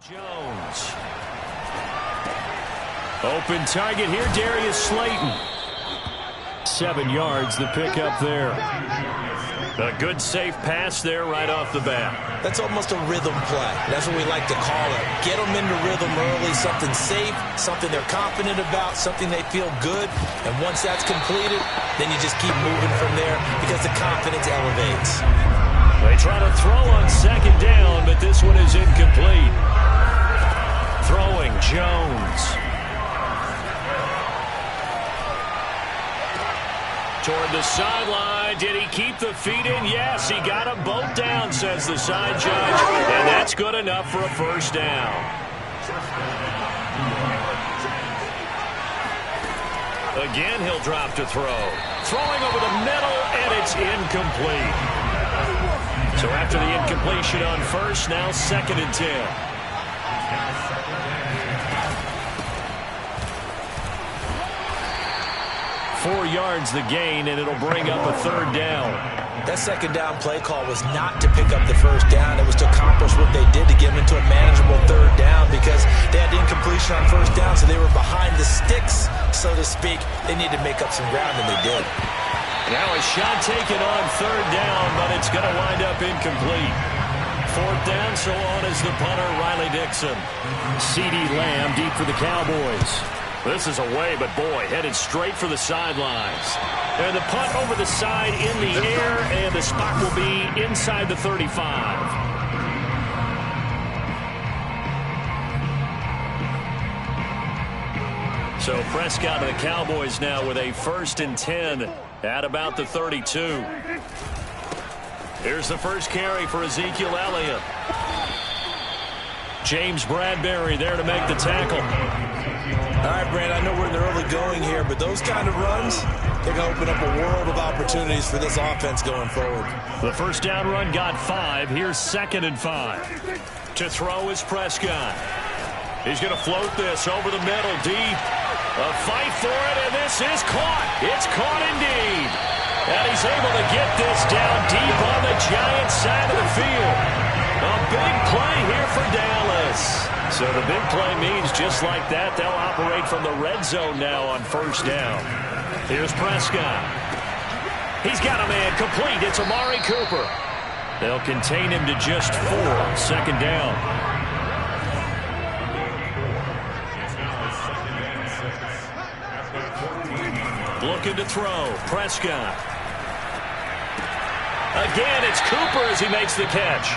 Jones. Open target here, Darius Slayton. 7 yards, the pickup there. A good safe pass there right off the bat. That's almost a rhythm play. That's what we like to call it. Get them into rhythm early, something safe, something they're confident about, something they feel good. And once that's completed, then you just keep moving from there because the confidence elevates. They try to throw on second down, but this one is incomplete. Throwing Jones. Toward the sideline. Did he keep the feet in? Yes, he got them both down, says the side judge. And that's good enough for a first down. Again, he'll drop to throw. Throwing over the middle, and it's incomplete. So after the incompletion on first, now 2nd and 10. 4 yards the gain, and it'll bring up a 3rd down. That 2nd down play call was not to pick up the 1st down. It was to accomplish what they did to get them into a manageable 3rd down because they had the incompletion on 1st down, so they were behind the sticks, so to speak. They needed to make up some ground, and they did. Now a shot taken on 3rd down, but it's going to wind up incomplete. 4th down, so on is the punter, Riley Dixon. CeeDee Lamb deep for the Cowboys. This is away, but boy, headed straight for the sidelines. And the punt over the side in the air, and the spot will be inside the 35. So Prescott and the Cowboys now with a 1st and 10 at about the 32. Here's the first carry for Ezekiel Elliott. James Bradbury there to make the tackle. All right, Brand, I know we're in the early going here, but those kind of runs, they're going to open up a world of opportunities for this offense going forward. The first down run got 5. Here's 2nd and 5. To throw is Prescott. He's going to float this over the middle, deep. A fight for it, and this is caught. It's caught indeed. And he's able to get this down deep on the Giants side of the field. A big play here for Dallas. So the big play means just like that, they'll operate from the red zone now on 1st down. Here's Prescott. He's got a man complete. It's Amari Cooper. They'll contain him to just 4. 2nd down. Looking to throw. Prescott. Again, it's Cooper as he makes the catch.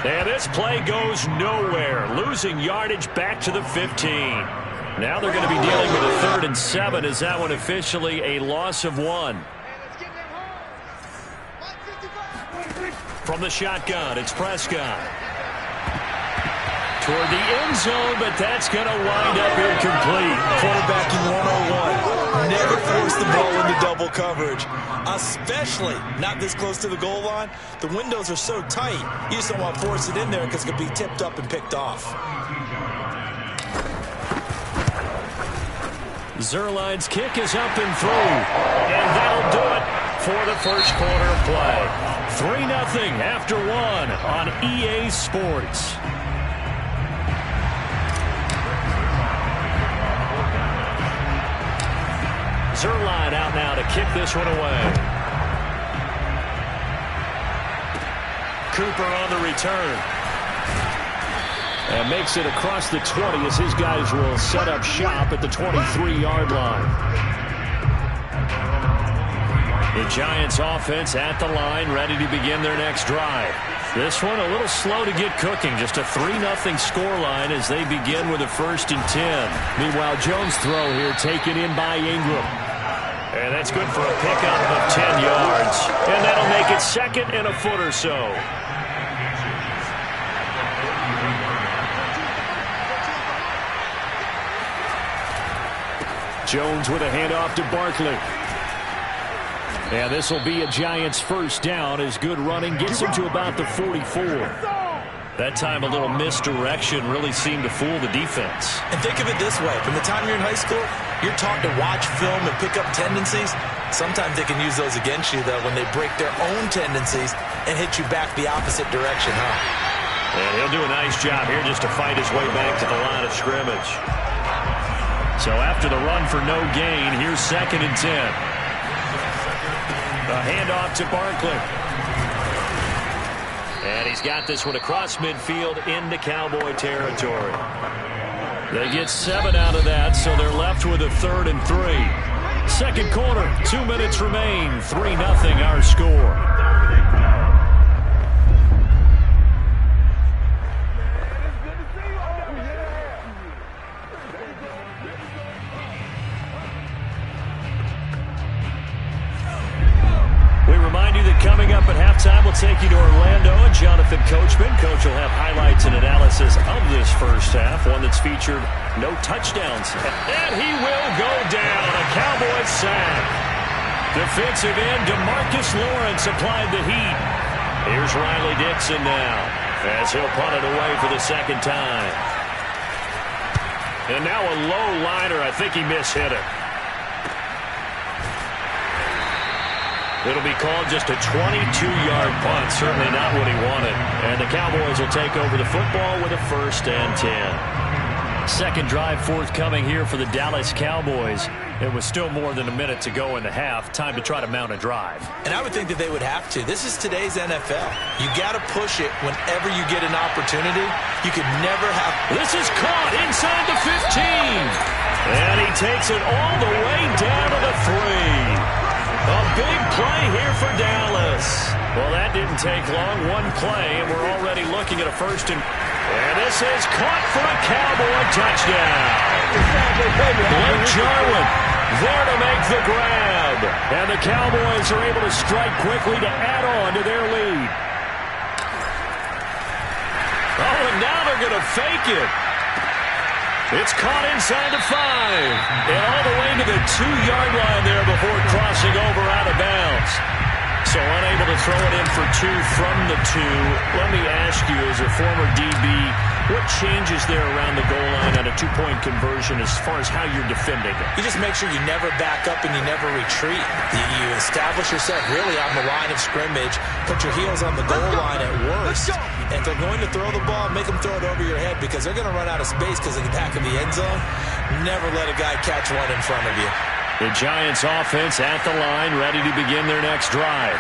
And this play goes nowhere. Losing yardage back to the 15. Now they're going to be dealing with a 3rd and 7. Is that one officially a loss of 1? From the shotgun, it's Prescott. Toward the end zone, but that's going to wind up incomplete. Quarterbacking 101. Never force the ball into double coverage, especially not this close to the goal line. The windows are so tight, you just don't want to force it in there because it could be tipped up and picked off. Zuerlein's kick is up and through, and that'll do it for the first quarter of play. 3-0 after 1 on EA Sports. Zuerlein out now to kick this one away. Cooper on the return. And makes it across the 20 as his guys will set up shop at the 23-yard line. The Giants offense at the line, ready to begin their next drive. This one a little slow to get cooking. Just a 3-0 scoreline as they begin with a 1st and 10. Meanwhile, Jones' throw here taken in by Ingram. And that's good for a pickup of 10 yards. And that'll make it 2nd and a foot or so. Jones with a handoff to Barkley. And this will be a Giants 1st down as good running gets him to about the 44. That time a little misdirection really seemed to fool the defense. And think of it this way. From the time you're in high school, you're taught to watch film and pick up tendencies. Sometimes they can use those against you, though, when they break their own tendencies and hit you back the opposite direction, huh? And he'll do a nice job here just to fight his way back to the line of scrimmage. So after the run for no gain, here's 2nd and 10. A handoff to Barkley. And he's got this one across midfield into Cowboy territory. They get 7 out of that, so they're left with a 3rd and 3. Second quarter, 2 minutes remain. 3-0 our score. Coming up at halftime, we'll take you to Orlando and Jonathan Coachman. Coach will have highlights and analysis of this first half, one that's featured no touchdowns. And he will go down, a Cowboys sack. Defensive end DeMarcus Lawrence applied the heat. Here's Riley Dixon now, as he'll punt it away for the 2nd time. And now a low liner. I think he mishit it. It'll be called just a 22-yard punt. Certainly not what he wanted. And the Cowboys will take over the football with a 1st and 10. Second drive forthcoming here for the Dallas Cowboys. It was still more than a minute to go in the half. Time to try to mount a drive. And I would think that they would have to. This is today's NFL. You got to push it whenever you get an opportunity. You could never have. This is caught inside the 15. And he takes it all the way down to the 3. A big play here for Dallas. Well, that didn't take long. One play, and we're already looking at a 1st and this is caught for a Cowboy touchdown. Blake Jarwin there to make the grab. And the Cowboys are able to strike quickly to add on to their lead. Oh, and now they're going to fake it. It's caught inside the 5. And all the way to the 2-yard line there before crossing over out of bounds. So unable to throw it in for 2 from the 2. Let me ask you, as a former DB, what changes there around the goal line on a 2-point conversion as far as how you're defending it? You just make sure you never back up and you never retreat. You establish yourself really on the line of scrimmage, put your heels on the goal line at worst. And if they're going to throw the ball, make them throw it over your head because they're going to run out of space because of the back of the end zone. Never let a guy catch one in front of you. The Giants offense at the line, ready to begin their next drive.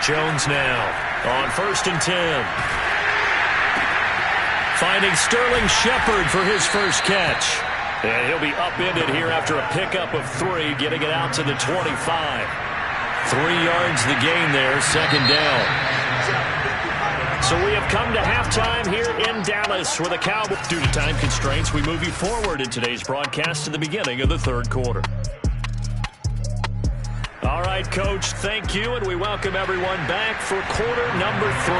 Jones now on 1st and 10. Finding Sterling Shepard for his first catch. And he'll be upended here after a pickup of 3, getting it out to the 25. 3 yards the gain there, 2nd down. So we have come to halftime here in Dallas with the Cowboys. Due to time constraints, we move you forward in today's broadcast to the beginning of the 3rd quarter. All right, Coach, thank you, and we welcome everyone back for quarter number 3.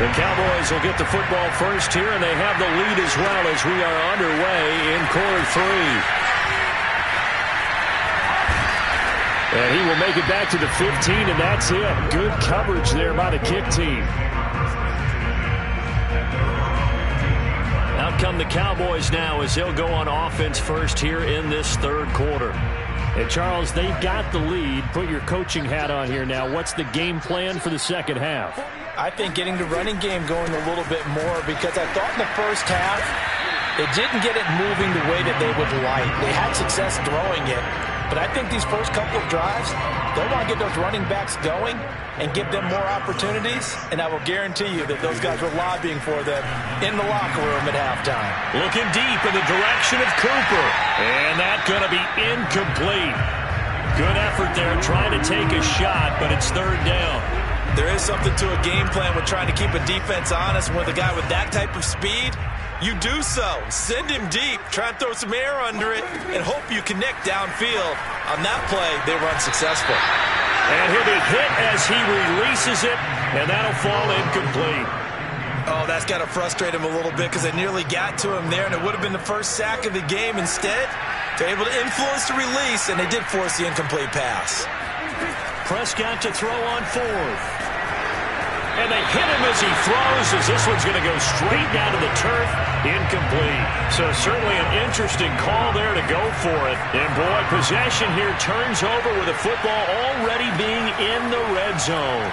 The Cowboys will get the football first here, and they have the lead as well as we are underway in quarter 3. And he will make it back to the 15, and that's it. Good coverage there by the kick team. Out come the Cowboys now as they'll go on offense first here in this 3rd quarter. And, Charles, they've got the lead. Put your coaching hat on here now. What's the game plan for the 2nd half? I think getting the running game going a little bit more because I thought in the first half they didn't get it moving the way that they would like. They had success throwing it. But I think these first couple of drives, they'll want to get those running backs going and give them more opportunities. And I will guarantee you that those guys were lobbying for them in the locker room at halftime. Looking deep in the direction of Cooper. And that's going to be incomplete. Good effort there trying to take a shot, but it's 3rd down. There is something to a game plan with trying to keep a defense honest. With a guy with that type of speed, you do so. Send him deep. Try and throw some air under it and hope you connect downfield. On that play, they were unsuccessful. And he'll be hit as he releases it, and that'll fall incomplete. Oh, that's got to frustrate him a little bit because they nearly got to him there, and it would have been the first sack of the game. Instead, they're able to influence the release, and they did force the incomplete pass. Prescott to throw on 4th. And they hit him as he throws, as this one's going to go straight down to the turf. Incomplete. So certainly an interesting call there to go for it. And boy, possession here turns over with the football already being in the red zone.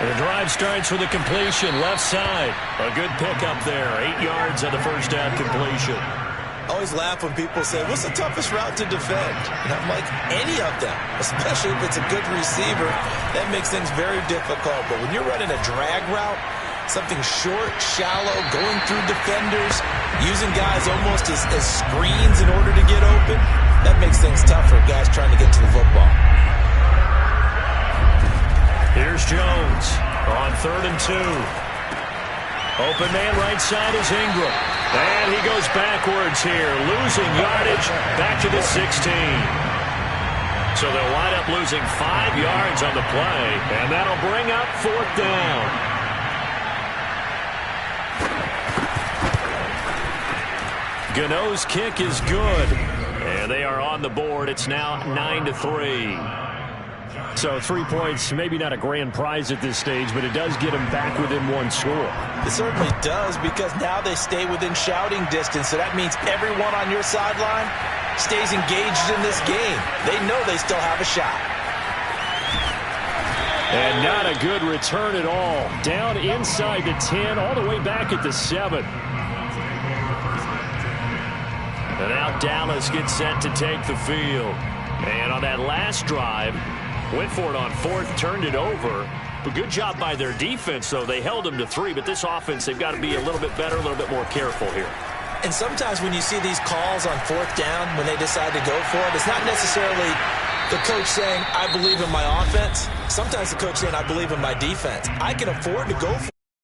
The drive starts with a completion, left side. A good pickup there, 8 yards on the first down completion. I always laugh when people say, what's the toughest route to defend? And I'm like, any of them, especially if it's a good receiver. That makes things very difficult. But when you're running a drag route, something short, shallow, going through defenders, using guys almost as screens in order to get open, that makes things tough for guys trying to get to the football. Here's Jones on 3rd and 2. Open man right side is Ingram. And he goes backwards here, losing yardage back to the 16. So they'll wind up losing 5 yards on the play, and that'll bring up 4th down. Gano's kick is good, and they are on the board. It's now 9-3. So 3 points, maybe not a grand prize at this stage, but it does get them back within one score. It certainly does, because now they stay within shouting distance. So that means everyone on your sideline stays engaged in this game. They know they still have a shot. And not a good return at all. Down inside the 10, all the way back at the 7. And now Dallas gets set to take the field. And on that last drive, went for it on 4th, turned it over. But good job by their defense, though. They held them to 3, but this offense, they've got to be a little bit better, a little bit more careful here. And sometimes when you see these calls on 4th down, when they decide to go for it, it's not necessarily the coach saying, I believe in my offense. Sometimes the coach saying, I believe in my defense. I can afford to go